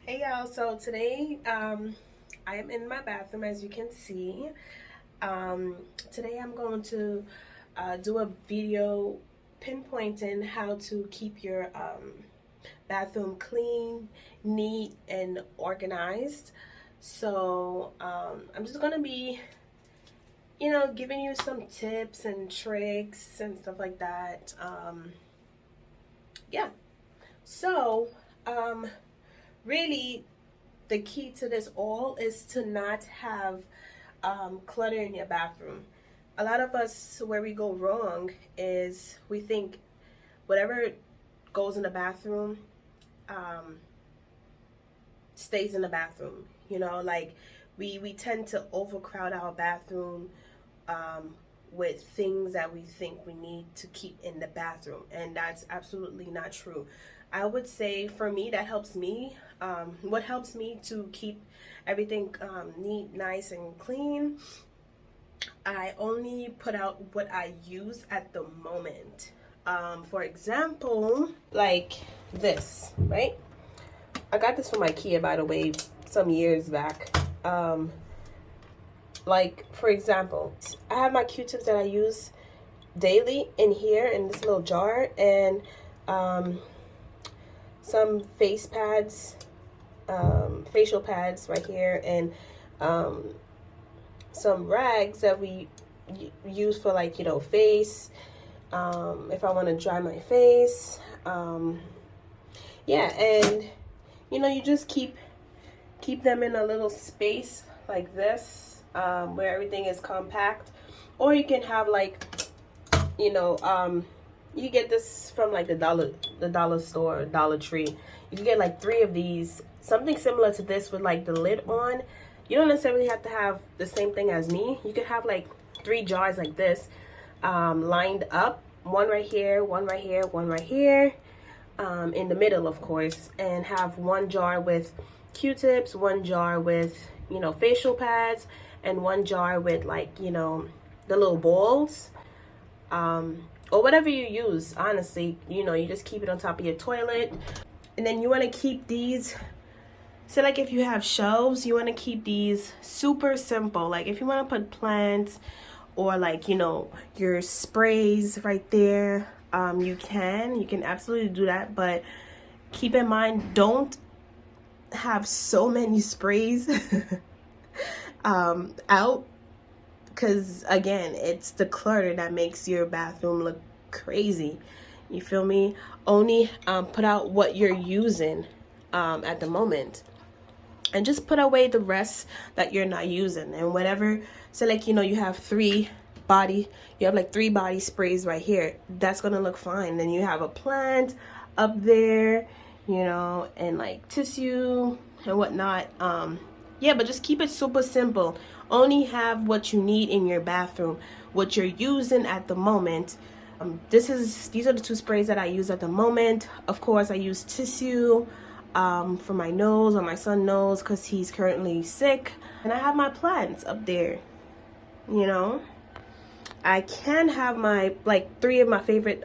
Hey y'all, so today I am in my bathroom as you can see. Today I'm going to do a video pinpointing how to keep your bathroom clean, neat, and organized. So I'm just going to be, giving you some tips and tricks and stuff like that. Yeah, so um, really the key to this all is to not have clutter in your bathroom. A lot of us, where we go wrong is we think whatever goes in the bathroom um, stays in the bathroom. Like we tend to overcrowd our bathroom um, with things that we think we need to keep in the bathroom, and that's absolutely not true. I would say for me, that helps me. What helps me to keep everything neat, nice, and clean, I only put out what I use at the moment. For example, like this, right? I got this from IKEA, by the way, some years back. Like, for example, I have my Q-tips that I use daily in here in this little jar, and some face pads, facial pads right here, and some rags that we use for, like, face, if I want to dry my face. Yeah, and you just keep them in a little space like this, where everything is compact. Or you can have, like, you get this from, like, the dollar store, Dollar Tree. You can get like 3 of these, something similar to this with, like, the lid on. You don't necessarily have to have the same thing as me. You could have like 3 jars like this, lined up, one right here, one right here, one right here, in the middle, of course, and have one jar with Q-tips, one jar with facial pads, and one jar with, like, the little balls, or whatever you use. Honestly, you just keep it on top of your toilet. And then you want to keep these, so like if you have shelves, you want to keep these super simple. Like if you want to put plants or, like, your sprays right there, you can absolutely do that, but keep in mind, don't have so many sprays out, because again, it's the clutter that makes your bathroom look crazy. You feel me? Only put out what you're using at the moment, and just put away the rest that you're not using. And whatever, so like, you have like 3 body sprays right here, that's gonna look fine. Then you have a plant up there, and like tissue and whatnot. Yeah, but just keep it super simple. Only have what you need in your bathroom, what you're using at the moment. These are the 2 sprays that I use at the moment. Of course, I use tissue for my nose, or my son's nose, because he's currently sick. And I have my plants up there. I can have my, like, 3 of my favorite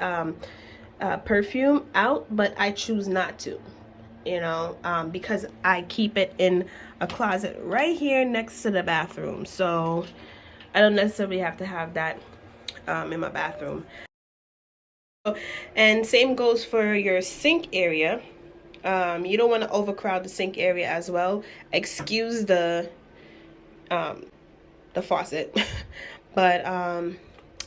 perfume out, but I choose not to, because I keep it in a closet right here next to the bathroom. So I don't necessarily have to have that in my bathroom. And same goes for your sink area. You don't want to overcrowd the sink area as well. Excuse the faucet. But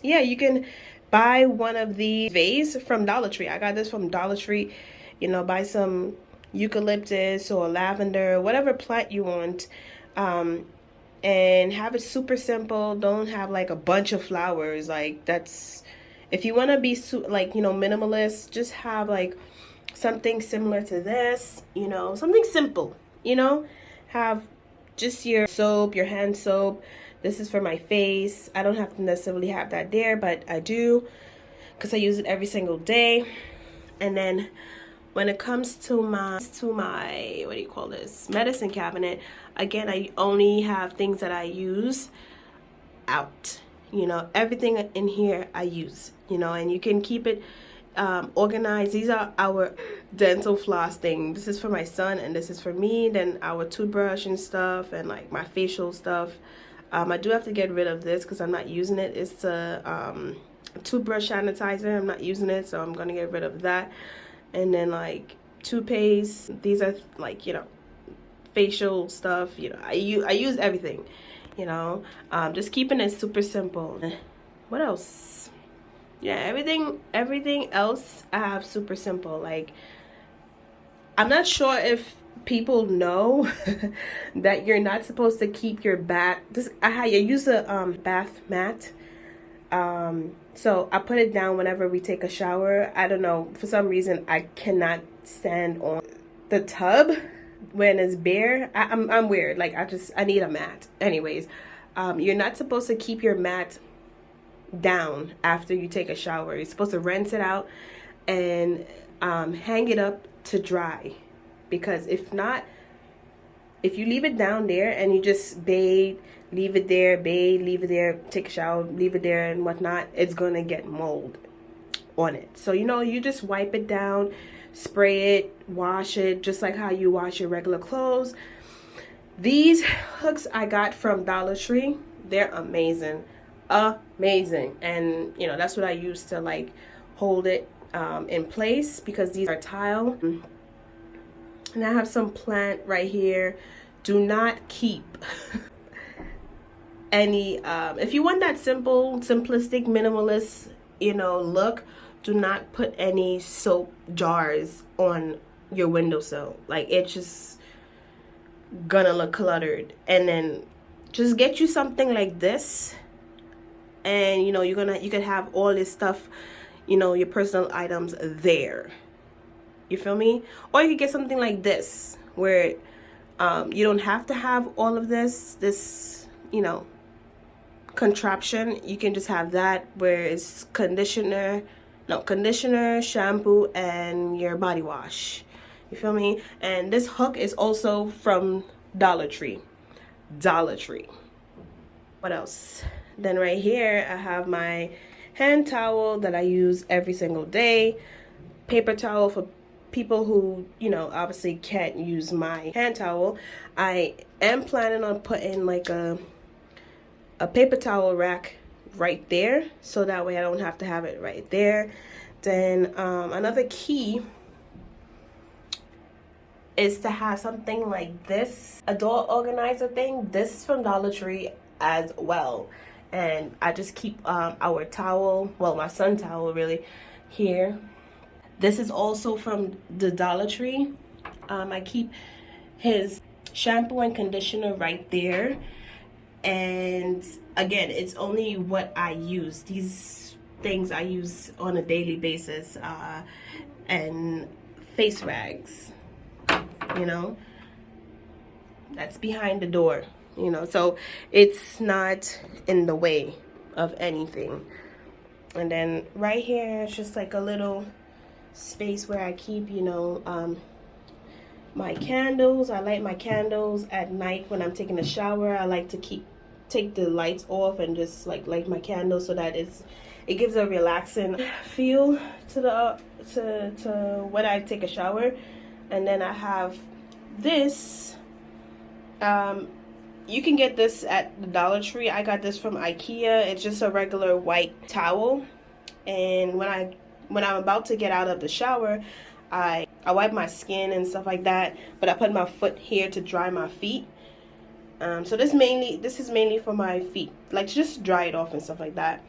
yeah, you can buy one of the vase from Dollar Tree. I got this from Dollar Tree. Buy some eucalyptus or lavender, whatever plant you want, and have it super simple. Don't have like a bunch of flowers. Like, that's, if you want to be like, minimalist, just have like something similar to this, something simple. Have just your soap, your hand soap. This is for my face. I don't have to necessarily have that there, but I do, because I use it every single day. And then when it comes to my what do you call this, medicine cabinet, again, I only have things that I use out. Everything in here I use, and you can keep it organize. These are our dental floss thing. This is for my son and this is for me. Then our toothbrush and stuff and like my facial stuff. I do have to get rid of this because I'm not using it. It's a toothbrush sanitizer. I'm not using it, so I'm gonna get rid of that. And then like toothpaste. These are like, you know, facial stuff. You know, I use everything, you know. Just keeping it super simple. What else? Yeah, everything else I have super simple. Like, I'm not sure if people know that you're not supposed to keep your bath. I use a bath mat. So I put it down whenever we take a shower. I don't know, for some reason I cannot stand on the tub when it's bare. I'm weird. Like I need a mat. Anyways, you're not supposed to keep your mat down after you take a shower. You're supposed to rinse it out and hang it up to dry, because if not, if you leave it down there and you just bathe, leave it there, take a shower, leave it there and whatnot, it's gonna get mold on it. So, you know, you just wipe it down, spray it, wash it, just like how you wash your regular clothes. These hooks I got from Dollar Tree. They're amazing. Amazing. And, you know, that's what I use to like hold it in place, because these are tile. And I have some plant right here. Do not keep any if you want that simple, simplistic, minimalist, you know, look, do not put any soap jars on your windowsill. Like, it's just gonna look cluttered. And then just get you something like this, and you know, you could have all this stuff, you know, your personal items there. You feel me? Or you could get something like this where you don't have to have all of this, you know, contraption. You can just have that where it's conditioner, shampoo, and your body wash. You feel me? And this hook is also from Dollar Tree. What else? Then right here I have my hand towel that I use every single day. Paper towel for people who, you know, obviously can't use my hand towel. I am planning on putting like a paper towel rack right there, so that way I don't have to have it right there. Then another key is to have something like this, a door organizer thing. This is from Dollar Tree as well. And I just keep our towel, well, my son towel really, here. This is also from the Dollar Tree. I keep his shampoo and conditioner right there. And again, it's only what I use. These things I use on a daily basis. And face rags, you know. That's behind the door, you know. So it's not in the way of anything. And then right here, it's just like a little space where I keep, you know, my candles. I light my candles at night when I'm taking a shower. I like to take the lights off and just like light my candles, so that it gives a relaxing feel to the to when I take a shower. And then I have this. You can get this at the Dollar Tree. I got this from IKEA. It's just a regular white towel. And when I'm about to get out of the shower, I wipe my skin and stuff like that, but I put my foot here to dry my feet. So this is mainly for my feet, like just dry it off and stuff like that.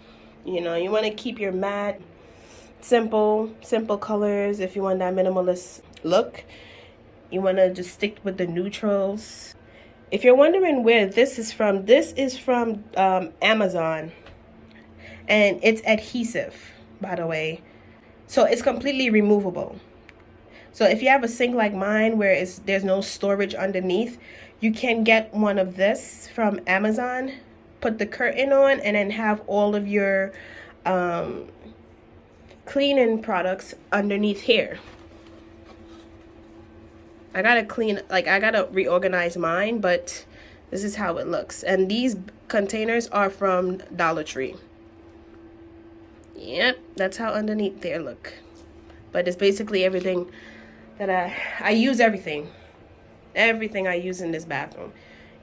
You know, you want to keep your mat simple colors. If you want that minimalist look, you want to just stick with the neutrals. If you're wondering where this is from Amazon, and it's adhesive, by the way. So it's completely removable. So if you have a sink like mine where there's no storage underneath, you can get one of this from Amazon, put the curtain on, and then have all of your cleaning products underneath here. I gotta reorganize mine, but this is how it looks. And these containers are from Dollar Tree. Yep, that's how underneath there look. but it's basically everything that I use. Everything I use in this bathroom,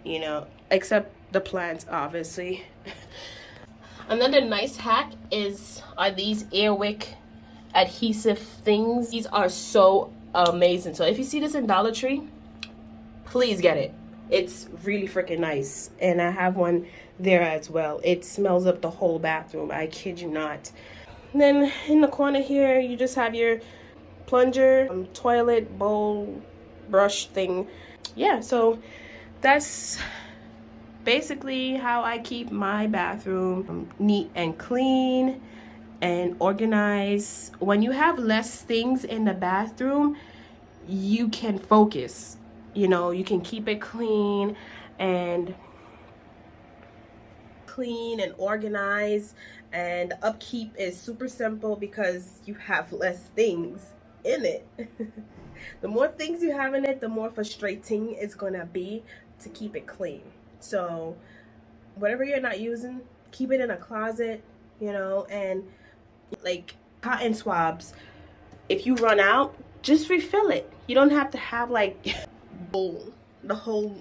you know, except the plants, obviously. Another nice hack are these Airwick adhesive things. These are so amazing. So if you see this in Dollar Tree, please get it. It's really freaking nice, and I have one there as well. It smells up the whole bathroom, I kid you not. And then in the corner here, you just have your plunger, toilet bowl brush thing. Yeah, so that's basically how I keep my bathroom neat and clean and organized. When you have less things in the bathroom, you can focus. You know, you can keep it clean and organized, and the upkeep is super simple because you have less things in it. The more things you have in it, the more frustrating it's gonna be to keep it clean. So whatever you're not using, keep it in a closet, you know. And like cotton swabs, if you run out, just refill it. You don't have to have like the whole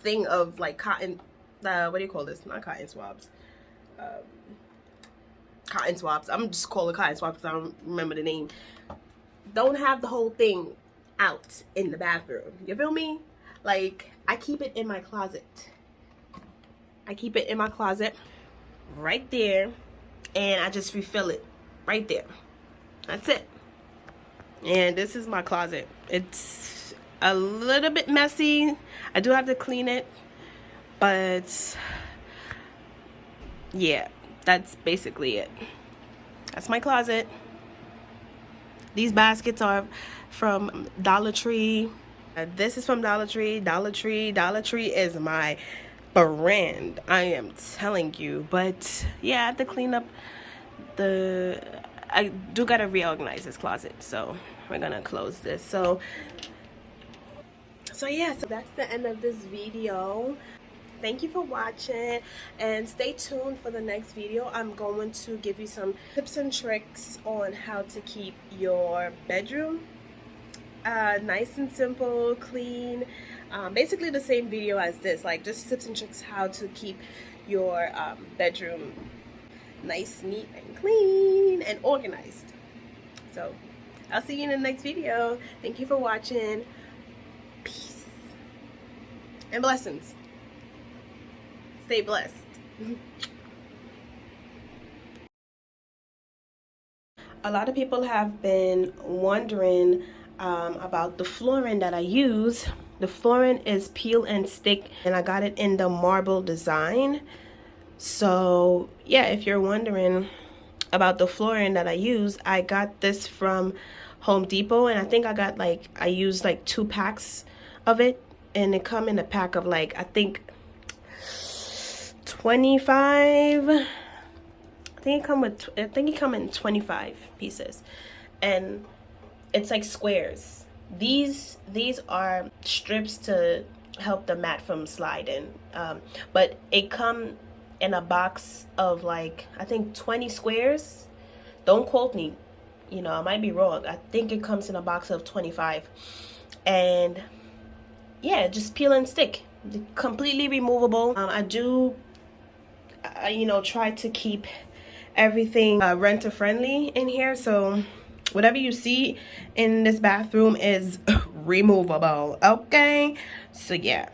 thing of like cotton, what do you call this? Not cotton swabs. Cotton swabs. I'm just calling it cotton swabs because I don't remember the name. Don't have the whole thing out in the bathroom. You feel me? Like, I keep it in my closet. I keep it in my closet right there, and I just refill it right there. That's it. And this is my closet. It's a little bit messy. I do have to clean it, but yeah, that's basically it. That's my closet. These baskets are from Dollar Tree. This is from Dollar Tree. Dollar Tree is my brand, I am telling you. But yeah, I have to clean up I do gotta reorganize this closet, so we're gonna close this. So yeah, so that's the end of this video. Thank you for watching, and stay tuned for the next video. I'm going to give you some tips and tricks on how to keep your bedroom nice and simple, clean. Basically the same video as this, like just tips and tricks how to keep your bedroom nice, neat, and clean and organized. So I'll see you in the next video. Thank you for watching. Peace and blessings. Stay blessed. A lot of people have been wondering about the flooring that I use. The flooring is peel and stick, and I got it in the marble design. So yeah, if you're wondering about the flooring that I use, I got this from Home Depot, and I think I used like 2 packs of it, and it come in a pack of like, I think 25. I think it come in 25 pieces, and it's like squares. These are strips to help the mat from sliding, but it come in a box of like, I think 20 squares. Don't quote me, you know, I might be wrong. I think it comes in a box of 25, and yeah, just peel and stick, completely removable. I do you know, try to keep everything renter friendly in here, so whatever you see in this bathroom is removable. Okay, so yeah.